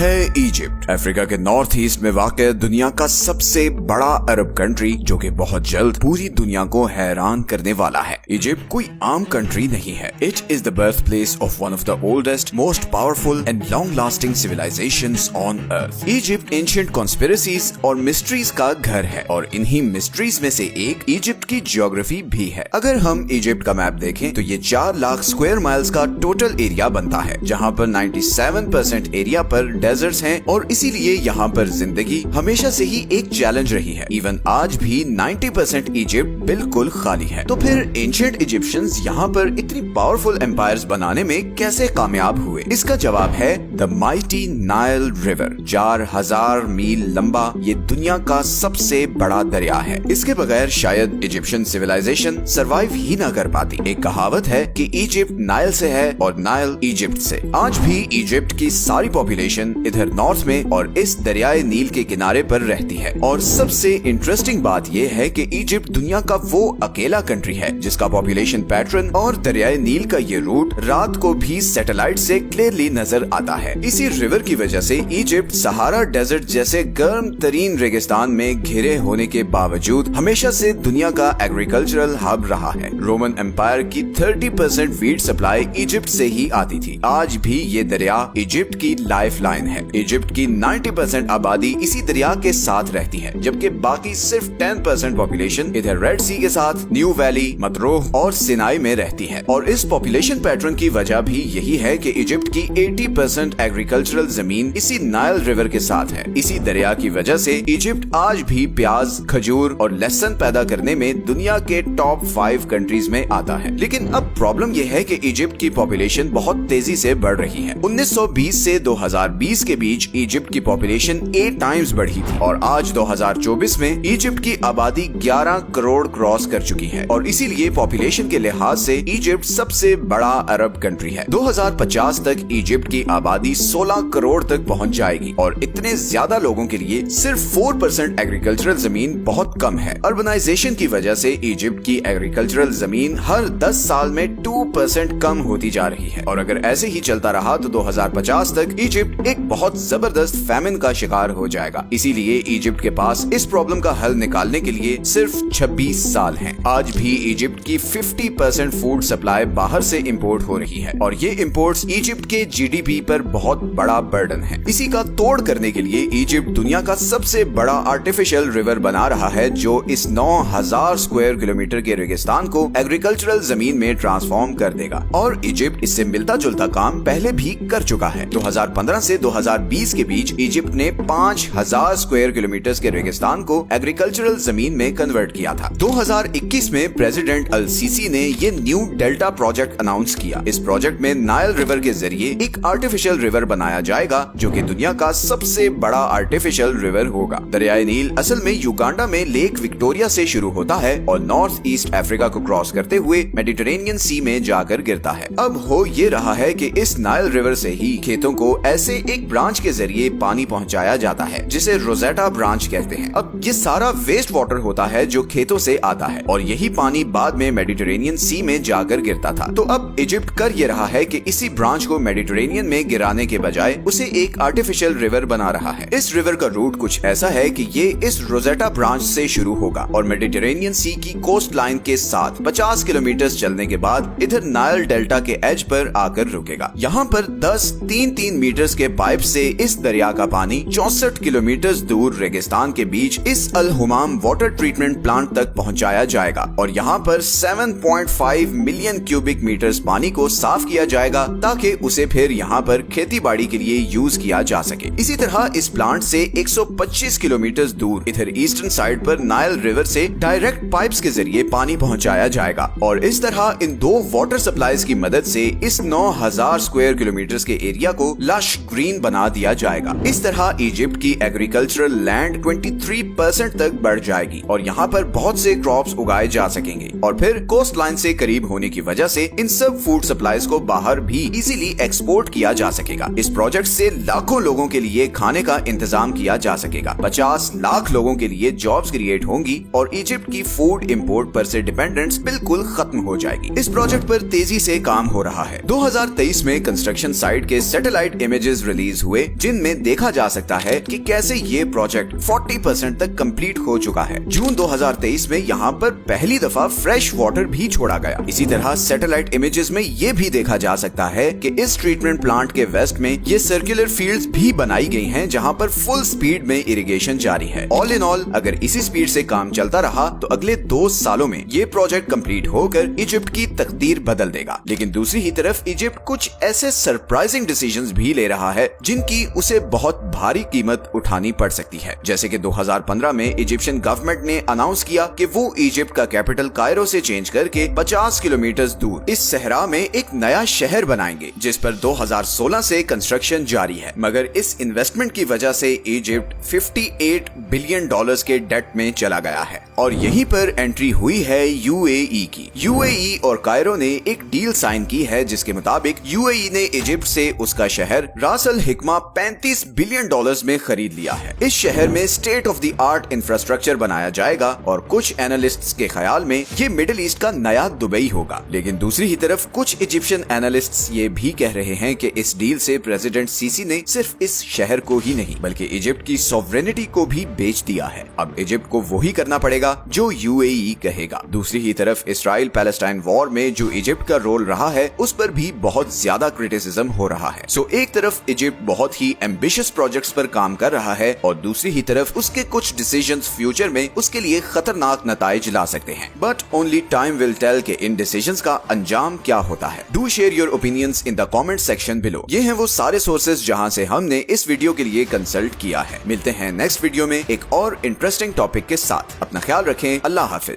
है Egypt, Africa के north east में वाक़ दुनिया का सबसे बड़ा अरब कंट्री जो कि बहुत जल्द पूरी दुनिया को हैरान करने वाला है। इजिप्ट कोई आम कंट्री नहीं है। It is the birthplace of one of the oldest, most powerful and long lasting civilisations on earth. Egypt ancient conspiracies और मिस्ट्रीज का घर है और इन्हीं मिस्ट्रीज में से एक इजिप्ट की ज्योग्राफी भी है। अगर हम इजिप्ट का मैप देखें तो ये 4 लाख स्क्वायर माइल्स का टोटल एरिया बनता है, जहाँ पर 97% एरिया पर डेजर्ट्स हैं और इसीलिए यहाँ पर जिंदगी हमेशा से ही एक चैलेंज रही है। इवन आज भी 90% इजिप्ट बिल्कुल खाली है। तो फिर एंशिएंट इजिप्शियंस यहाँ पर इतनी पावरफुल एम्पायर्स बनाने में कैसे कामयाब हुए? इसका जवाब है द माइटी नाइल रिवर। 4000 मील लंबा ये दुनिया का सबसे बड़ा दरिया है। इसके बगैर शायद इजिप्शियन सिविलाइजेशन सरवाइव ही ना कर पाती। एक कहावत है कि इजिप्ट नाइल से है और नाइल इजिप्ट से। आज भी इजिप्ट की सारी पॉपुलेशन इधर नॉर्थ में और इस दरियाए नील के किनारे पर रहती है। और सबसे इंटरेस्टिंग बात यह है कि इजिप्ट दुनिया का वो अकेला कंट्री है जिसका पॉपुलेशन पैटर्न और दरियाए नील का ये रूट रात को भी सैटेलाइट से क्लियरली नजर आता है। इसी रिवर की वजह से इजिप्ट सहारा डेजर्ट जैसे गर्म तरीन रेगिस्तान में घिरे होने के बावजूद हमेशा से दुनिया का एग्रीकल्चरल हब रहा है। रोमन एम्पायर की 30% वीट सप्लाई इजिप्ट से ही आती थी। आज भी ये दरिया इजिप्ट की लाइफलाइन है। इजिप्ट की 90% आबादी इसी दरिया के साथ रहती है, जबकि बाकी सिर्फ 10% पॉपुलेशन इधर रेड सी के साथ न्यू वैली, मतरोह और सिनाई में रहती है। और इस पॉपुलेशन पैटर्न की वजह भी यही है कि इजिप्ट की 80% एग्रीकल्चरल जमीन इसी नाइल रिवर के साथ है। इसी दरिया की वजह से इजिप्ट आज भी प्याज, खजूर और लहसुन पैदा करने में दुनिया के टॉप 5 कंट्रीज में आता है। लेकिन अब प्रॉब्लम यह है कि इजिप्ट की पॉपुलेशन बहुत तेजी से बढ़ रही है। 1920 से 2020 के बीच इजिप्ट की पॉपुलेशन 8 टाइम्स बढ़ी थी और आज 2024 में इजिप्ट की आबादी 11 करोड़ क्रॉस कर चुकी है। और इसीलिए पॉपुलेशन के लिहाज से इजिप्ट सबसे बड़ा अरब कंट्री है। 2050 तक इजिप्ट की आबादी 16 करोड़ तक पहुंच जाएगी और इतने ज्यादा लोगों के लिए सिर्फ 4% एग्रीकल्चरल जमीन बहुत कम है। अर्बनाइजेशन की वजह से इजिप्ट की एग्रीकल्चरल जमीन हर 10 साल में 2% कम होती जा रही है। और अगर ऐसे ही चलता रहा तो 2050 तक इजिप्ट एक बहुत जबरदस्त फैमिन का शिकार हो जाएगा। इसीलिए इजिप्ट के पास इस प्रॉब्लम का हल निकालने के लिए सिर्फ 26 साल हैं। आज भी इजिप्ट की 50% फूड सप्लाई बाहर से इंपोर्ट हो रही है और ये इंपोर्ट्स इजिप्ट के जीडीपी पर बहुत बड़ा बर्डन है। इसी का तोड़ करने के लिए इजिप्ट दुनिया का सबसे बड़ा आर्टिफिशियल रिवर बना रहा है, जो इस 9000 स्क्वायर किलोमीटर के रेगिस्तान को एग्रीकल्चरल जमीन में ट्रांसफॉर्म कर देगा। और इजिप्ट इससे मिलता जुलता काम पहले भी कर चुका है। 2015 से 2020 के बीच इजिप्ट ने 5000 स्क्वायर किलोमीटर के रेगिस्तान को एग्रीकल्चरल जमीन में कन्वर्ट किया था। 2021 में प्रेसिडेंट अल सीसी ने ये न्यू डेल्टा प्रोजेक्ट अनाउंस किया। इस प्रोजेक्ट में नाइल रिवर के जरिए एक आर्टिफिशियल रिवर बनाया जाएगा जो कि दुनिया का सबसे बड़ा आर्टिफिशियल रिवर होगा। दरियाए नील असल में युगांडा में लेक विक्टोरिया से शुरू होता है और नॉर्थ ईस्ट अफ्रीका को क्रॉस करते हुए मेडिटेरेनियन सी में जाकर गिरता है। अब हो ये रहा है कि इस नाइल रिवर से ही खेतों को ऐसे एक ब्रांच के जरिए पानी पहुंचाया जाता है जिसे रोजेटा ब्रांच कहते हैं। अब ये सारा वेस्ट वाटर होता है जो खेतों से आता है और यही पानी बाद में मेडिटेरेनियन सी में जाकर गिरता था। तो अब इजिप्ट कर ये रहा है कि इसी ब्रांच को मेडिटेरेनियन में गिराने के बजाय उसे एक आर्टिफिशियल रिवर बना रहा है। इस रिवर का रूट कुछ ऐसा है कि ये इस रोजेटा ब्रांच से शुरू होगा और मेडिटेरेनियन सी की कोस्ट लाइन के साथ 50 किलोमीटर चलने के बाद इधर नाइल डेल्टा के एज पर आकर रुकेगा। यहाँ पर 10 3-3 मीटर्स के पाइप से इस दरिया का पानी 64 किलोमीटर दूर रेगिस्तान के बीच इस अल हुमाम वाटर ट्रीटमेंट प्लांट तक पहुँचाया जाएगा और यहाँ पर 7.5 मिलियन क्यूबिक मीटर्स पानी को साफ किया जाएगा ताकि उसे फिर यहाँ पर खेती बाड़ी के लिए यूज किया जा सके। इसी तरह इस प्लांट से 125 किलोमीटर दूर इधर ईस्टर्न साइड पर नाइल रिवर से डायरेक्ट पाइप्स के जरिए पानी पहुँचाया जाएगा और इस तरह इन 2 वाटर सप्लाईज की मदद से इस 9000 स्क्वायर किलोमीटर के एरिया को लश ग्रीन बना दिया जाएगा। इस तरह इजिप्ट की एग्रीकल्चरल लैंड 23% तक बढ़ जाएगी और यहाँ पर बहुत से क्रॉप्स उगाए जा सकेंगे और फिर कोस्ट लाइन से करीब होने की वजह से इन सब फूड सप्लाईज को बाहर भी इजीली एक्सपोर्ट किया जा सकेगा। इस प्रोजेक्ट से लाखों लोगों के लिए खाने का इंतजाम किया जा सकेगा। 50 लाख लोगों के लिए जॉब्स क्रिएट होंगी और इजिप्ट की फूड इंपोर्ट पर से डिपेंडेंस बिल्कुल खत्म हो जाएगी। इस प्रोजेक्ट पर तेजी से काम हो रहा है। 2023 में कंस्ट्रक्शन साइट के सैटेलाइट इमेजेस रिलीज रिलीज हुए जिनमें देखा जा सकता है कि कैसे ये प्रोजेक्ट 40% तक कंप्लीट हो चुका है। जून 2023 में यहाँ पर पहली दफा फ्रेश वाटर भी छोड़ा गया। इसी तरह सैटेलाइट इमेजेस में ये भी देखा जा सकता है कि इस ट्रीटमेंट प्लांट के वेस्ट में ये सर्कुलर फील्ड्स भी बनाई गई हैं जहाँ पर फुल स्पीड में इरिगेशन जारी है। ऑल इन ऑल अगर इसी स्पीड से काम चलता रहा तो अगले 2 सालों में ये प्रोजेक्ट कंप्लीट होकर इजिप्ट की तकदीर बदल देगा। लेकिन दूसरी ही तरफ इजिप्ट कुछ ऐसे सरप्राइजिंग डिसीजंस भी ले रहा है जिनकी उसे बहुत भारी कीमत उठानी पड़ सकती है। जैसे कि 2015 में इजिप्शियन गवर्नमेंट ने अनाउंस किया कि वो इजिप्ट का कैपिटल कायरो से चेंज करके 50 किलोमीटर दूर इस सहरा में एक नया शहर बनाएंगे, जिस पर 2016 से कंस्ट्रक्शन जारी है। मगर इस इन्वेस्टमेंट की वजह से इजिप्ट $58 बिलियन के डेट में चला गया है और यहीं पर एंट्री हुई है यूएई की। यूएई और कायरो ने एक डील साइन की है जिसके मुताबिक यूएई ने इजिप्ट से उसका शहर रास अल हिकमा $35 बिलियन में खरीद लिया है। इस शहर में state of the art infrastructure बनाया जाएगा और कुछ एनालिस्ट्स के ख्याल में ये मिडिल ईस्ट का नया दुबई होगा। लेकिन दूसरी ही तरफ कुछ इजिप्शियन एनालिस्ट्स ये भी कह रहे हैं कि इस डील से प्रेसिडेंट सीसी ने सिर्फ इस शहर को ही नहीं बल्कि इजिप्ट की सॉवरेनिटी को भी बेच दिया है। अब इजिप्ट को वही करना पड़ेगा जो यूएई कहेगा। दूसरी ही तरफ इजराइल पैलेस्टाइन वॉर में जो इजिप्ट का रोल रहा है उस पर भी बहुत ज्यादा क्रिटिसिज्म हो रहा है। सो एक तरफ इजिप्ट बहुत ही एम्बिशियस प्रोजेक्ट्स पर काम कर रहा है और दूसरी ही तरफ उसके कुछ डिसीजंस फ्यूचर में उसके लिए खतरनाक नताइज ला सकते हैं। But only time will tell कि इन डिसीजंस का अंजाम क्या होता है। Do share your opinions in the comment section below. ये हैं वो सारे सोर्सेज जहां से हमने इस वीडियो के लिए कंसल्ट किया है। मिलते हैं नेक्स्ट वीडियो में एक और इंटरेस्टिंग टॉपिक के साथ। अपना ख्याल रखें। अल्लाह हाफिज।